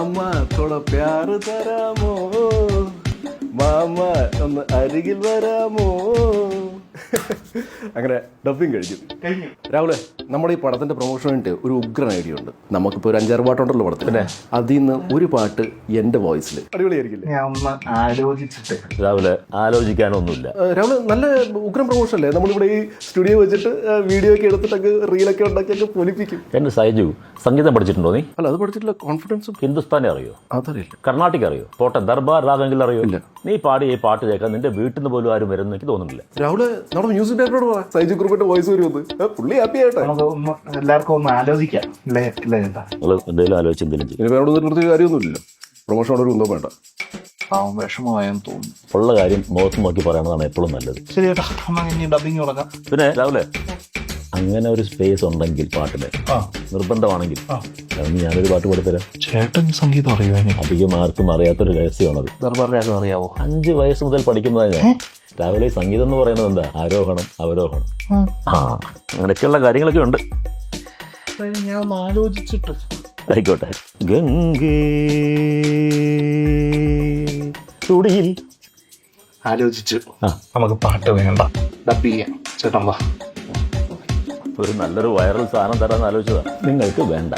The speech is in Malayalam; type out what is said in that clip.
മാമ തൊട പ്യാറ് തരാമോ, മാമ ഒന്ന് അരികിൽ വരാമോ. അങ്ങനെ ഡബിങ് കഴിഞ്ഞു. രാഹുലെ, നമ്മുടെ ഈ പടത്തിന്റെ പ്രൊമോഷന് വേണ്ടി ഒരു ഉഗ്രൻ ഐഡിയ ഉണ്ട്. നമുക്കിപ്പോൾ ഒരു 5-6 പാട്ടുണ്ടല്ലോ പടത്തിന്. അതിൽ നിന്ന് ഒരു പാട്ട് എന്റെ വോയിസിൽ അടിപൊളിയായിരിക്കില്ലേ? ഞാൻ ഒന്ന് ആലോചിച്ചിട്ട്. രാവിലെ ആലോചിക്കാനൊന്നുമില്ല. രാഹുലെ, നല്ല ഉഗ്രം പ്രൊമോഷൻ അല്ലേ? നമ്മളിവിടെ ഈ സ്റ്റുഡിയോ വെച്ചിട്ട് വീഡിയോ ഒക്കെ എടുത്തിട്ടൊക്കെ റീലൊക്കെ ഉണ്ടാക്കിയൊക്കെ പൊലിപ്പിക്കും. എന്റെ സൈജു, സംഗീതം പഠിച്ചിട്ടുണ്ടോ നീ? അല്ല, അത് പഠിച്ചിട്ടില്ല. കോൺഫിഡൻസും. ഹിന്ദുസ്ഥാനി അറിയോ? അതറിയില്ല. കർണാട്ടിക് അറിയോ? പോട്ടെ, ദർബാർ രാഗെങ്കിലും അറിയോ? നീ പാടി ഈ പാട്ട് കേൾക്കാൻ നിന്റെ വീട്ടിൽ നിന്ന് പോലും ആരും വരുന്ന എനിക്ക് തോന്നുന്നില്ല. രാഹുലെ, നമ്മുടെ മ്യൂസിക് ഡയറക്ടറോട് പറ സൈജു കുറുപ്പിന്റെ വോയിസ് വരുമെന്ന്. പുള്ളി ഹാപ്പി ആയിട്ടെ. നമുക്ക് എല്ലാവർക്കും ഒന്ന് ആലോചിക്കാം. നിങ്ങൾ എന്തെങ്കിലും ആലോചിച്ച് എന്തെങ്കിലും ചെയ്യും. ഇനി വേറെ നിർത്തിയ കാര്യമൊന്നുമില്ലല്ലോ. പ്രൊമോഷൻ അവിടെ ഒന്നും വേണ്ട. വിഷമമായെന്ന് തോന്നുന്നു. ഉള്ള കാര്യം മുഖത്ത് നോക്കി പറയണതാണ് എപ്പോഴും നല്ലത്. ശരി ചേട്ടാ, ഇനി ഡബിങ് തുടങ്ങാം. പിന്നെ രാവിലെ അങ്ങനെ ഒരു സ്പേസ് ഉണ്ടെങ്കിൽ പാട്ടിന് നിർബന്ധമാണെങ്കിൽ ഞാനൊരു പാട്ട് കൊടുത്തരാം. ചേട്ടൻ സംഗീതം അറിയുമോ? അധികം ആർക്കും അറിയാത്തൊരു രഹസ്യമാണത്. ദർബാർ രാഗം അറിയാവോ? 5 വയസ്സ് മുതൽ പഠിക്കുന്നതാണ് ഞാൻ. രാവിലെ സംഗീതം എന്ന് പറയുന്നത് എന്താ? ആരോഹണം അവരോഹണം. അങ്ങനെയൊക്കെയുള്ള കാര്യങ്ങളൊക്കെ ഉണ്ട്. ഞാൻ ഒന്ന് ആലോചിച്ചിട്ട്. ആയിക്കോട്ടെ. ഗംഗേ തുടിയിൽ ആലോചിച്ചു. നമുക്ക് പാട്ട് വേണ്ട, ഡബ് ചെയ്യാം. ചേട്ടൻ വാ. ഒരു നല്ലൊരു വൈറൽ സാധനം തരാമെന്ന് ആലോചിച്ചതാണ്. നിങ്ങൾക്ക് വേണ്ട.